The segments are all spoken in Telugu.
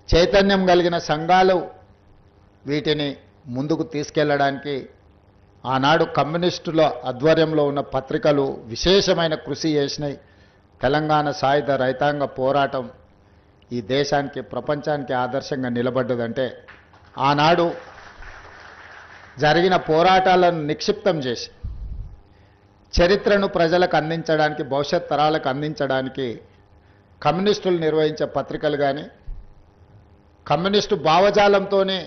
చైతన్యం కలిగిన సంఘాలు వీటిని ముందుకు తీసుకెళ్లడానికి ఆనాడు కమ్యూనిస్టుల ఆధ్వర్యంలో ఉన్న పత్రికలు విశేషమైన కృషి చేసినాయి. తెలంగాణ సాయుధ రైతాంగ పోరాటం ఈ దేశానికి ప్రపంచానికి ఆదర్శంగా నిలబడ్డదంటే ఆనాడు జరిగిన పోరాటాలను నిక్షిప్తం చేసి చరిత్రను ప్రజలకు అందించడానికి, భవిష్యత్ తరాలకు అందించడానికి కమ్యూనిస్టులు నిర్వహించే పత్రికలు కానీ కమ్యూనిస్టు భావజాలంతోనే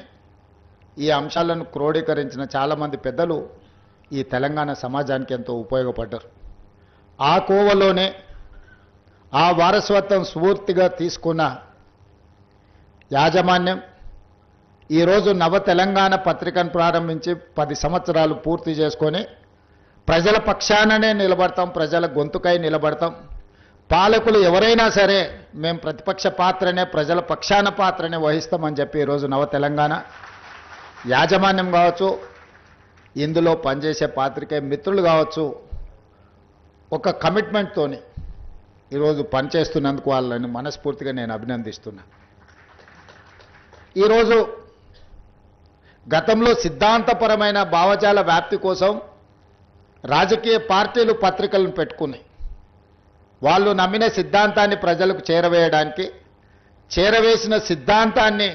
ఈ అంశాలను క్రోడీకరించిన చాలామంది పెద్దలు ఈ తెలంగాణ సమాజానికి ఎంతో ఉపయోగపడ్డారు. ఆ కోవలోనే ఆ వారసత్వం స్ఫూర్తిగా తీసుకున్న యాజమాన్యం ఈరోజు నవ తెలంగాణ పత్రికను ప్రారంభించి 10 సంవత్సరాలు పూర్తి చేసుకొని ప్రజల పక్షాననే నిలబడతాం, ప్రజల గొంతుకై నిలబడతాం. పాలకులు ఎవరైనా సరే మేము ప్రతిపక్ష పాత్రనే, ప్రజల పక్షాన పాత్రనే వహిస్తామని చెప్పి ఈరోజు నవ తెలంగాణ యాజమాన్యం కావచ్చు, ఇందులో పనిచేసే పాత్రికేయ మిత్రులు కావచ్చు, ఒక కమిట్మెంట్తోని ఈరోజు పనిచేస్తున్నందుకు వాళ్ళని మనస్ఫూర్తిగా నేను అభినందిస్తున్నా. ఈరోజు గతంలో సిద్ధాంతపరమైన భావజాల వ్యాప్తి కోసం రాజకీయ పార్టీలు పత్రికలను పెట్టుకున్నాయి. వాళ్ళు నమ్మిన సిద్ధాంతాన్ని ప్రజలకు చేరవేయడానికి, చేరవేసిన సిద్ధాంతాన్ని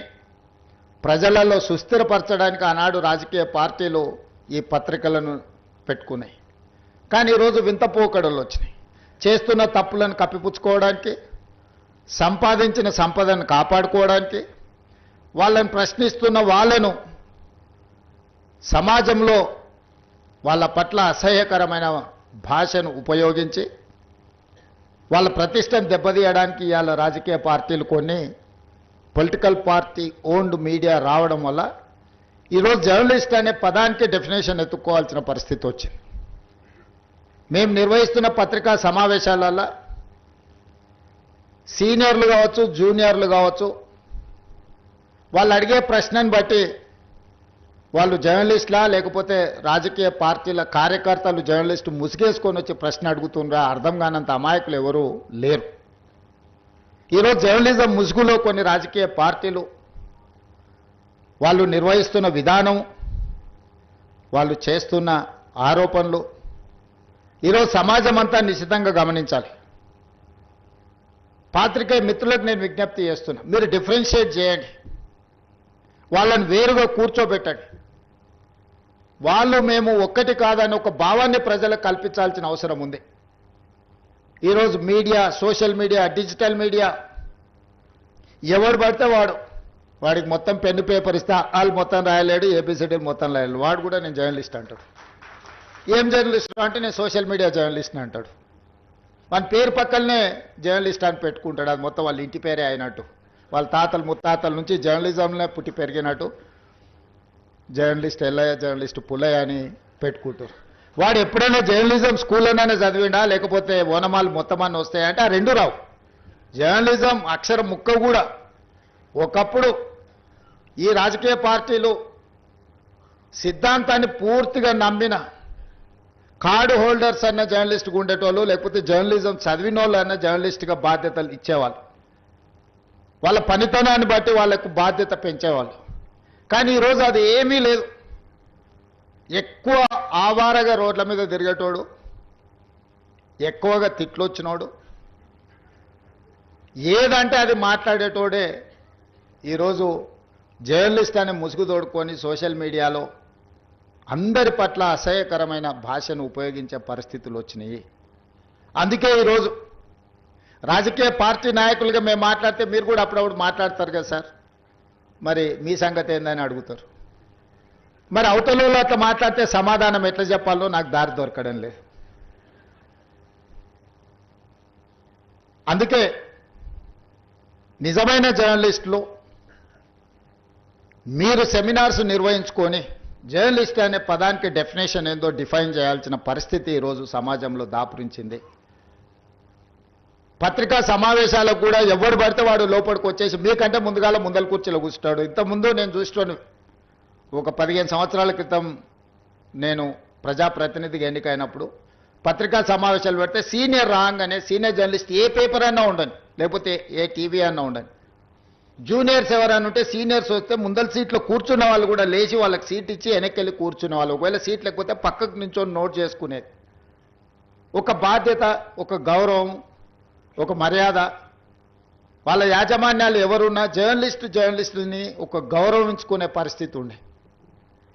ప్రజలలో సుస్థిరపరచడానికి ఆనాడు రాజకీయ పార్టీలు ఈ పత్రికలను పెట్టుకున్నాయి. కానీ ఈరోజు వింత పోకడలు వచ్చినాయి. చేస్తున్న తప్పులను కప్పిపుచ్చుకోవడానికి, సంపాదించిన సంపదను కాపాడుకోవడానికి, వాళ్ళని ప్రశ్నిస్తున్న వాళ్ళను సమాజంలో వాళ్ళ పట్ల అసహ్యకరమైన భాషను ఉపయోగించి వాళ్ళ ప్రతిష్టను దెబ్బతీయడానికి ఇవాళ రాజకీయ పార్టీలు కొన్ని పొలిటికల్ పార్టీ ఓన్డ్ మీడియా రావడం వల్ల ఈరోజు జర్నలిస్ట్ అనే పదానికి డెఫినేషన్ ఎత్తుక్కోవాల్సిన పరిస్థితి వచ్చింది. మేము నిర్వహిస్తున్న పత్రికా సమావేశాలలో సీనియర్లు కావచ్చు, జూనియర్లు కావచ్చు, వాళ్ళు అడిగే ప్రశ్నను బట్టి వాళ్ళు జర్నలిస్టులా లేకపోతే రాజకీయ పార్టీల కార్యకర్తలు జర్నలిస్టు ముసుగేసుకొని వచ్చి ప్రశ్న అడుగుతుండ్రా అర్థం కానంత అమాయకులు ఎవరు లేరు. ఈరోజు జర్నలిజం ముసుగులో కొన్ని రాజకీయ పార్టీలు వాళ్ళు నిర్వహిస్తున్న విధానం, వాళ్ళు చేస్తున్న ఆరోపణలు ఈరోజు సమాజం అంతా నిశ్చితంగా గమనించాలి. పాత్రికేయ మిత్రులకు నేను విజ్ఞప్తి చేస్తున్నా, మీరు డిఫరెన్షియేట్ చేయండి, వాళ్ళని వేరుగా కూర్చోబెట్టండి. వాళ్ళు మేము ఒక్కటి కాదని ఒక భావాన్ని ప్రజలకు కల్పించాల్సిన అవసరం ఉంది. ఈరోజు media, social media, digital media ఎవడు పడితే వాడికి మొత్తం పెన్ను పేపర్ ఇస్తే వాళ్ళు మొత్తం రాయలేడు, ఏబిసిడీలు మొత్తం రాయలేడు, వాడు కూడా నేను జర్నలిస్ట్ అంటాడు. ఏం జర్నలిస్ట్ అంటే నేను సోషల్ మీడియా జర్నలిస్ట్ని అంటాడు. మన పేరు పక్కనే జర్నలిస్ట్ అని పెట్టుకుంటాడు. అది మొత్తం వాళ్ళ ఇంటి పేరే అయినట్టు, వాళ్ళ తాతలు ముత్తాతల నుంచి జర్నలిజంలో పుట్టి పెరిగినట్టు జర్నలిస్ట్ ఎల్లయ్య, జర్నలిస్ట్ పుల్లయ్య అని పెట్టుకుంటారు. వాడు ఎప్పుడైనా జర్నలిజం స్కూల్లోనే చదివిండా లేకపోతే ఓనమాలు మొత్తం అన్నీ వస్తాయంటే ఆ రెండు రావు. జర్నలిజం అక్షరం ముక్క కూడా. ఒకప్పుడు ఈ రాజకీయ పార్టీలు సిద్ధాంతాన్ని పూర్తిగా నమ్మిన కార్డు హోల్డర్స్ అన్న జర్నలిస్ట్గా ఉండేటోళ్ళు, లేకపోతే జర్నలిజం చదివిన వాళ్ళు అన్న జర్నలిస్ట్గా బాధ్యతలు ఇచ్చేవాళ్ళు. వాళ్ళ పనితనాన్ని బట్టి వాళ్ళకు బాధ్యత పెంచేవాళ్ళు. కానీ ఈరోజు అది ఏమీ లేదు. ఎక్కువ ఆవారగా రోడ్ల మీద తిరిగేటోడు, ఎక్కువగా తిట్లు వచ్చినోడు, ఏదంటే అది మాట్లాడేటోడే ఈరోజు జర్నలిస్ట్ అనే ముసుగు తోడుకొని సోషల్ మీడియాలో అందరి పట్ల అసహ్యకరమైన భాషను ఉపయోగించే పరిస్థితులు వచ్చినాయి. అందుకే ఈరోజు రాజకీయ పార్టీ నాయకులుగా మేము మాట్లాడితే మీరు కూడా అప్పుడప్పుడు మాట్లాడతారు కదా సార్, మరి మీ సంగతి ఏందని అడుగుతారు. మరి అవతలలో అట్లా మాట్లాడితే సమాధానం ఎట్లా చెప్పాలో నాకు దారి దొరకడం లేదు. అందుకే నిజమైన జర్నలిస్టులు మీరు సెమినార్స్ నిర్వహించుకొని జర్నలిస్ట్ అనే పదానికి డెఫినేషన్ ఏందో డిఫైన్ చేయాల్సిన పరిస్థితి ఈరోజు సమాజంలో దాపురించింది. పత్రికా సమావేశాలకు కూడా ఎవరు పడితే వాడు లోపలికి వచ్చేసి మీకంటే ముందుగాల ముందల కుర్చీలో కూర్చుంటాడు. ఇంతకుముందు నేను చూస్తాను, ఒక 15 సంవత్సరాల క్రితం నేను ప్రజాప్రతినిధిగా ఎన్నికైనప్పుడు పత్రికా సమావేశాలు పెడితే సీనియర్ రాగానే సీనియర్ జర్నలిస్ట్ ఏ పేపర్ అన్నా ఉండని, లేకపోతే ఏ టీవీ అన్నా ఉండని, జూనియర్స్ ఎవరైనా ఉంటే సీనియర్స్ వస్తే ముందల సీట్లో కూర్చున్న వాళ్ళు కూడా లేచి వాళ్ళకి సీట్ ఇచ్చి వెనక్కి వెళ్ళి కూర్చునే వాళ్ళు, ఒకవేళ సీట్ లేకపోతే పక్కకు నుంచొని నోట్ చేసుకునేది. ఒక బాధ్యత, ఒక గౌరవం, ఒక మర్యాద. వాళ్ళ యాజమాన్యాలు ఎవరున్నా జర్నలిస్టుని ఒక గౌరవించుకునే పరిస్థితి ఉండే.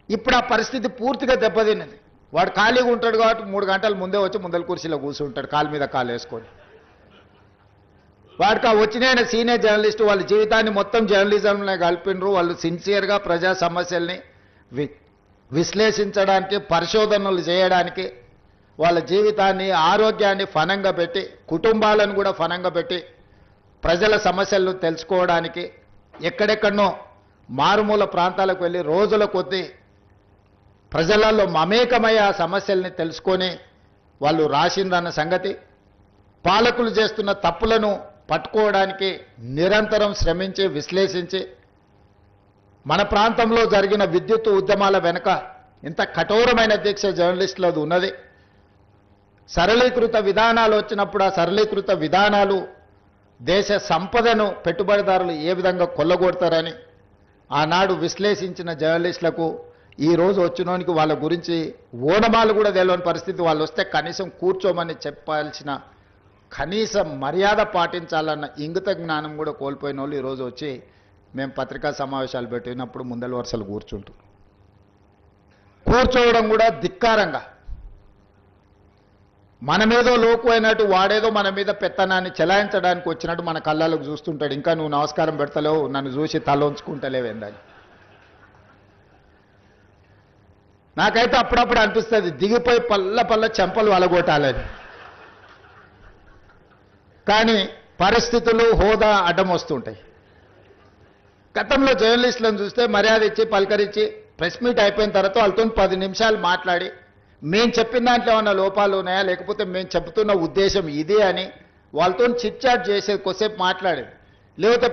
ఇప్పుడు ఆ పరిస్థితి పూర్తిగా దెబ్బతిన్నది. వాడు ఖాళీగా ఉంటాడు కాబట్టి 3 గంటల ముందే వచ్చి ముందల కుర్చీలో కూర్చుంటాడు, కాలు మీద కాలు వేసుకొని. వాడికి ఆ వచ్చిన సీనియర్ జర్నలిస్టు వాళ్ళ జీవితాన్ని మొత్తం జర్నలిజంలో కలిపినరు. వాళ్ళు సిన్సియర్గా ప్రజా సమస్యల్ని విశ్లేషించడానికి, పరిశోధనలు చేయడానికి, వాళ్ళ జీవితాన్ని, ఆరోగ్యాన్ని ఫనంగా పెట్టి, కుటుంబాలను కూడా ఫనంగా పెట్టి, ప్రజల సమస్యలను తెలుసుకోవడానికి ఎక్కడెక్కడనో మారుమూల ప్రాంతాలకు వెళ్ళి రోజుల కొద్దీ ప్రజలలో మమేకమై ఆ సమస్యల్ని తెలుసుకొని వాళ్ళు రాసిందన్న సంగతి, పాలకులు చేస్తున్న తప్పులను పట్టుకోవడానికి నిరంతరం శ్రమించి విశ్లేషించి, మన ప్రాంతంలో జరిగిన విద్యుత్ ఉద్యమాల వెనుక ఇంత కఠోరమైన దీక్ష జర్నలిస్టులది ఉన్నది. సరళీకృత విధానాలు వచ్చినప్పుడు ఆ సరళీకృత విధానాలు దేశ సంపదను పెట్టుబడిదారులు ఏ విధంగా కొల్లగొడతారని ఆనాడు విశ్లేషించిన జర్నలిస్టులకు ఈరోజు వచ్చినోనికి వాళ్ళ గురించి ఓనమాలు కూడా తెలియని పరిస్థితి. వాళ్ళు వస్తే కనీసం కూర్చోమని చెప్పాల్సిన కనీస మర్యాద పాటించాలన్న ఇంగిత జ్ఞానం కూడా కోల్పోయిన వాళ్ళు ఈరోజు వచ్చి మేము పత్రికా సమావేశాలు పెట్టినప్పుడు ముందల వరుసలు కూర్చోవడం కూడా ధిక్కారంగా, మన మీదో లోకు అయినట్టు వాడేదో మన మీద పెత్తనాన్ని చెలాయించడానికి వచ్చినట్టు మన కళ్ళకు చూస్తుంటాడు. ఇంకా నువ్వు నమస్కారం పెడతలేవు, నన్ను చూసి తల ఉంచుకుంటలేవేందని. నాకైతే అప్పుడప్పుడు అనిపిస్తుంది దిగిపోయి పల్ల చెంపలు వలగొట్టాలని. కానీ పరిస్థితులు, హోదా అడ్డం వస్తుంటాయి. గతంలో జర్నలిస్టులను చూస్తే మర్యాద ఇచ్చి పలకరించి ప్రెస్ మీట్ అయిపోయిన తర్వాత వాళ్ళతో 10 నిమిషాలు మాట్లాడి మేము చెప్పిన దాంట్లో ఏమన్నా లోపాలు ఉన్నాయా, లేకపోతే మేము చెబుతున్న ఉద్దేశం ఇదే అని వాళ్ళతో చిట్ చాట్ చేసేది, కొద్దిసేపు మాట్లాడేది. లేకపోతే